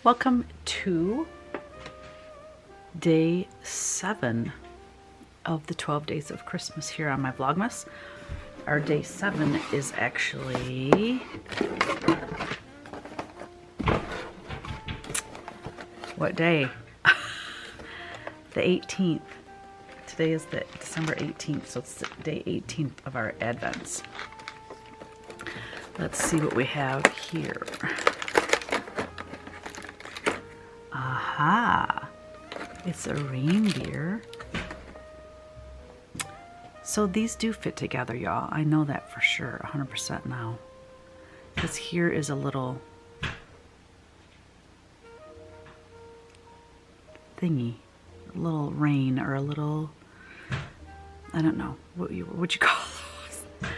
Welcome to day 7 of the 12 days of Christmas here on my Vlogmas. Our day 7 is actually what day? The 18th. Today is the December 18th, so it's day 18th of our Advents. Let's see what we have here. Aha! It's a reindeer. So these do fit together, y'all. I know that for sure, 100% now. Because here is a little thingy, a little rein, or a little, I don't know, what you call those?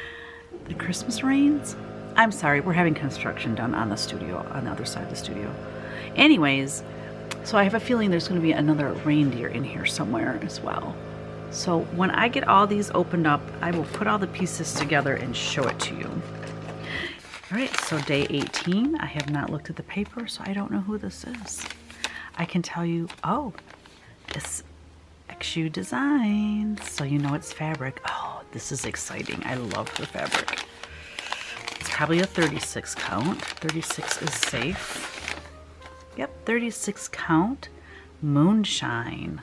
The Christmas reins? I'm sorry, we're having construction done on the studio, on the other side of the studio. Anyways, so I have a feeling there's going to be another reindeer in here somewhere as well. So when I get all these opened up, I will put all the pieces together and show it to you. All right, so day 18. I have not looked at the paper, so I don't know who this is. I can tell you, oh, it's XU Designs. So you know it's fabric. Oh, this is exciting. I love her fabric. It's probably a 36 count. 36 is safe. Yep, 36 count moonshine.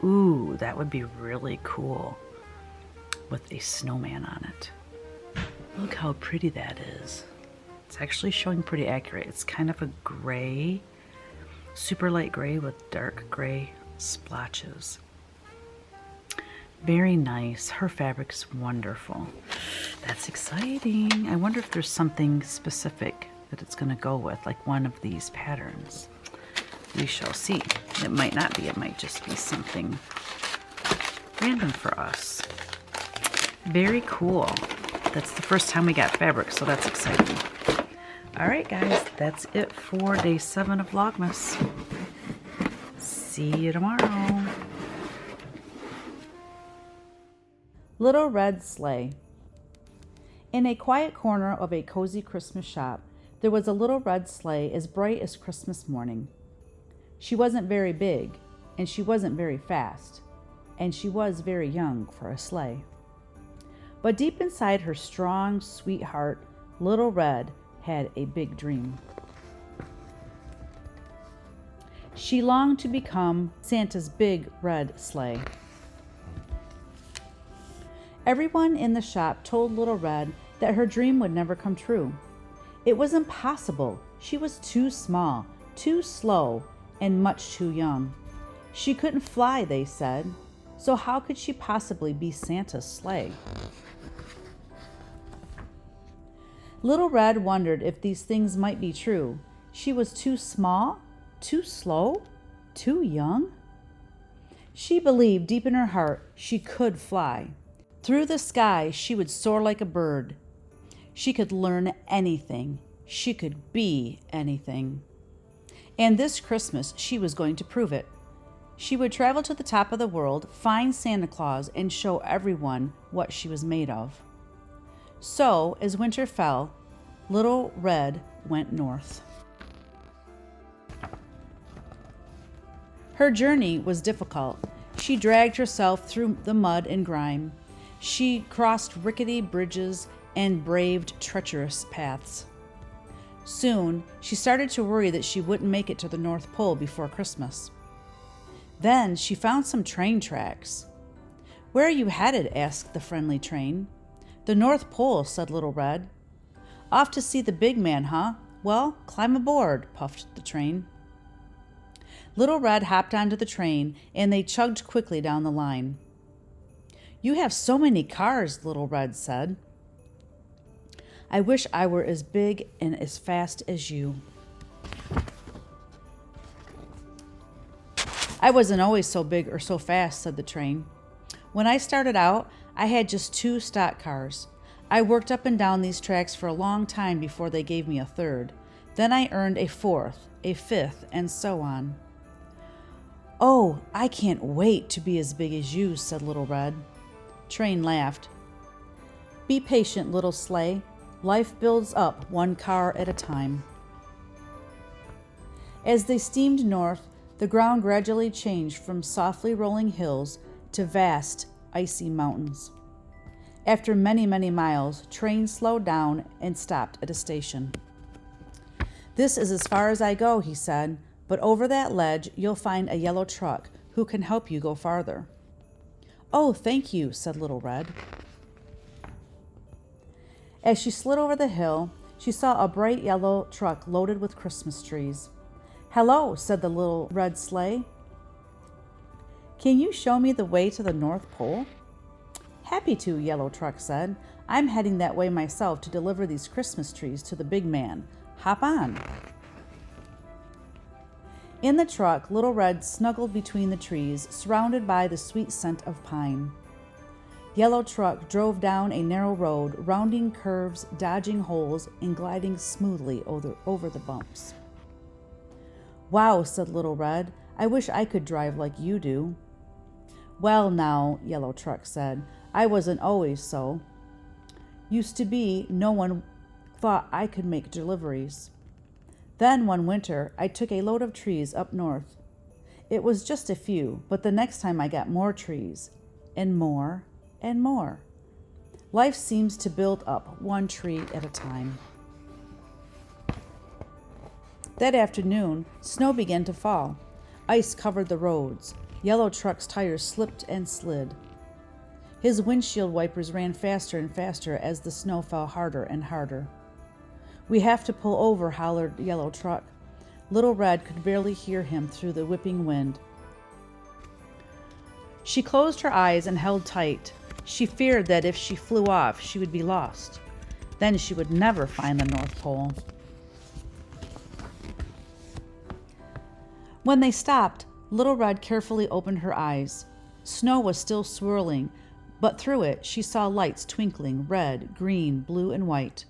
Ooh, that would be really cool with a snowman on it. Look how pretty that is. It's actually showing pretty accurate. It's kind of a gray, super light gray with dark gray splotches. Very nice. Her fabric's wonderful. That's exciting. I wonder if there's something specific that it's going to go with, like one of these patterns. We shall see. It might not be. It might just be something random for us. Very cool. That's the first time we got fabric, so that's exciting. All right, guys, that's it for day 7 of Vlogmas. See you tomorrow. Little Red Sleigh. In a quiet corner of a cozy Christmas shop, there was a little red sleigh as bright as Christmas morning. She wasn't very big, and she wasn't very fast, and she was very young for a sleigh. But deep inside her strong, sweet heart, Little Red had a big dream. She longed to become Santa's big red sleigh. Everyone in the shop told Little Red that her dream would never come true. It was impossible. She was too small, too slow, and much too young. She couldn't fly, they said, so how could she possibly be Santa's sleigh? Little Red wondered if these things might be true. She was too small, too slow, too young. She believed deep in her heart she could fly. Through the sky, she would soar like a bird. She could learn anything. She could be anything. And this Christmas, she was going to prove it. She would travel to the top of the world, find Santa Claus, and show everyone what she was made of. So, as winter fell, Little Red went north. Her journey was difficult. She dragged herself through the mud and grime. She crossed rickety bridges and braved treacherous paths. Soon, she started to worry that she wouldn't make it to the North Pole before Christmas. Then she found some train tracks. "Where are you headed?" asked the friendly train. "The North Pole," said Little Red. "Off to see the big man, huh? Well, climb aboard," puffed the train. Little Red hopped onto the train, and they chugged quickly down the line. "You have so many cars," Little Red said. "I wish I were as big and as fast as you." "I wasn't always so big or so fast," said the train. "When I started out, I had just 2 stock cars. I worked up and down these tracks for a long time before they gave me a 3rd. Then I earned a 4th, a 5th, and so on." "Oh, I can't wait to be as big as you," said Little Red. Train laughed. "Be patient, little sleigh. Life builds up one car at a time." As they steamed north, the ground gradually changed from softly rolling hills to vast, icy mountains. After many, many miles, trains slowed down and stopped at a station. "This is as far as I go," he said, "but over that ledge you'll find a yellow truck who can help you go farther." "Oh, thank you," said Little Red. As she slid over the hill, she saw a bright yellow truck loaded with Christmas trees. "Hello," said the little red sleigh. "Can you show me the way to the North Pole?" "Happy to," Yellow Truck said. "I'm heading that way myself to deliver these Christmas trees to the big man. Hop on." In the truck, Little Red snuggled between the trees, surrounded by the sweet scent of pine. Yellow Truck drove down a narrow road, rounding curves, dodging holes, and gliding smoothly over the bumps. "Wow," said Little Red. "I wish I could drive like you do." "Well, now," Yellow Truck said, "I wasn't always so. Used to be, no one thought I could make deliveries. Then one winter, I took a load of trees up north. It was just a few, but the next time I got more trees, and more, and more. Life seems to build up one tree at a time." That afternoon, snow began to fall. Ice covered the roads. Yellow Truck's tires slipped and slid. His windshield wipers ran faster and faster as the snow fell harder and harder. "We have to pull over," hollered Yellow Truck. Little Red could barely hear him through the whipping wind. She closed her eyes and held tight. She feared that if she flew off, she would be lost. Then she would never find the North Pole. When they stopped, Little Red carefully opened her eyes. Snow was still swirling, but through it she saw lights twinkling, red, green, blue, and white.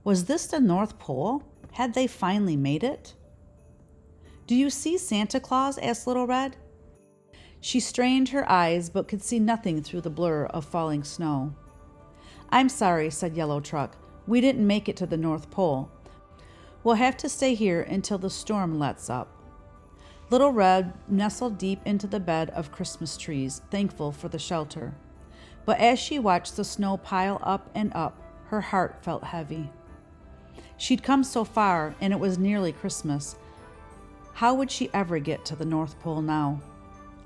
Was this the North Pole? Had they finally made it? "Do you see Santa Claus?" asked Little Red. She strained her eyes but could see nothing through the blur of falling snow. "I'm sorry," said Yellow Truck. "We didn't make it to the North Pole. We'll have to stay here until the storm lets up." Little Red nestled deep into the bed of Christmas trees, thankful for the shelter. But as she watched the snow pile up and up, her heart felt heavy. She'd come so far, and it was nearly Christmas. How would she ever get to the North Pole now?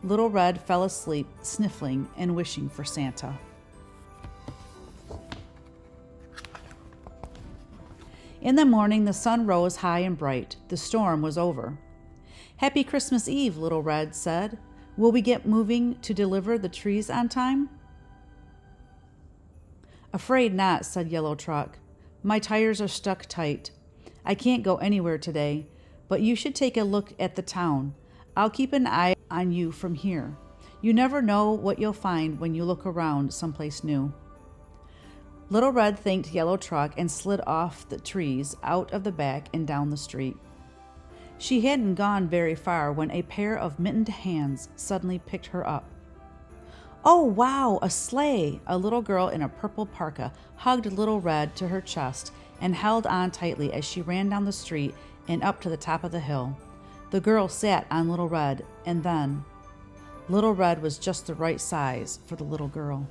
Little Red fell asleep, sniffling and wishing for Santa. In the morning, the sun rose high and bright. The storm was over. "Happy Christmas Eve," Little Red said. "Will we get moving to deliver the trees on time?" "Afraid not," said Yellow Truck. "My tires are stuck tight. I can't go anywhere today, but you should take a look at the town. I'll keep an eye on you from here. You never know what you'll find when you look around someplace new." Little Red thanked Yellow Truck and slid off the trees, out of the back and down the street. She hadn't gone very far when a pair of mittened hands suddenly picked her up. "Oh, wow, a sleigh!" A little girl in a purple parka hugged Little Red to her chest and held on tightly as she ran down the street and up to the top of the hill. The girl sat on Little Red, and then Little Red was just the right size for the little girl.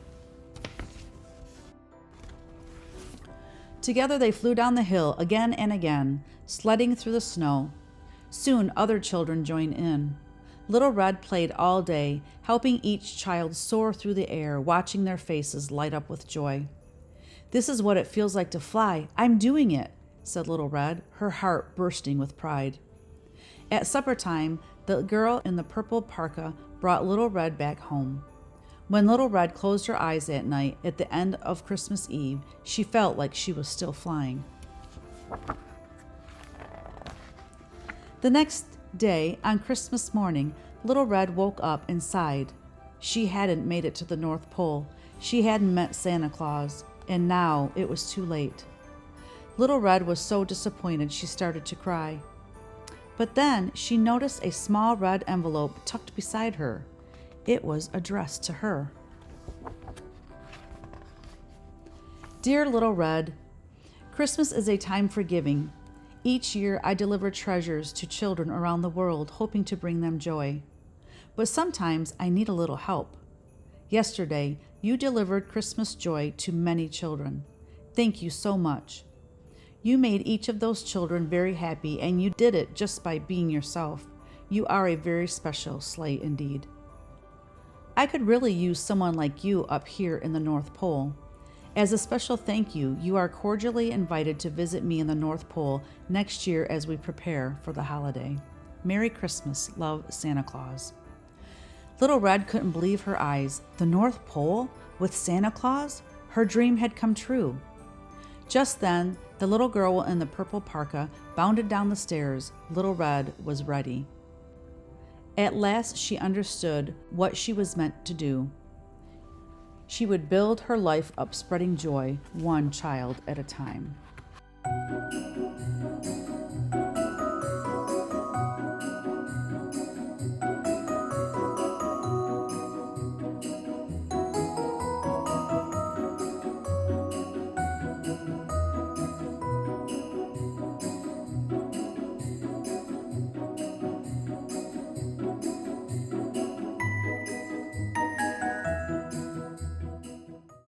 Together they flew down the hill again and again, sledding through the snow. Soon other children joined in. Little Red played all day, helping each child soar through the air, watching their faces light up with joy. "This is what it feels like to fly. I'm doing it," said Little Red, her heart bursting with pride. At supper time, the girl in the purple parka brought Little Red back home. When Little Red closed her eyes that night at the end of Christmas Eve, she felt like she was still flying. The next day, on Christmas morning, Little Red woke up and sighed. She hadn't made it to the North Pole. She hadn't met Santa Claus, and now it was too late. Little Red was so disappointed she started to cry. But then she noticed a small red envelope tucked beside her. It was addressed to her. "Dear Little Red, Christmas is a time for giving. Each year I deliver treasures to children around the world, hoping to bring them joy. But sometimes I need a little help. Yesterday, you delivered Christmas joy to many children. Thank you so much. You made each of those children very happy, and you did it just by being yourself. You are a very special sleigh indeed. I could really use someone like you up here in the North Pole. As a special thank you, you are cordially invited to visit me in the North Pole next year as we prepare for the holiday. Merry Christmas, love, Santa Claus. Little Red couldn't believe her eyes. The North Pole? With Santa Claus? Her dream had come true. Just then, the little girl in the purple parka bounded down the stairs. Little Red was ready. At last she understood what she was meant to do. She would build her life up, spreading joy, one child at a time.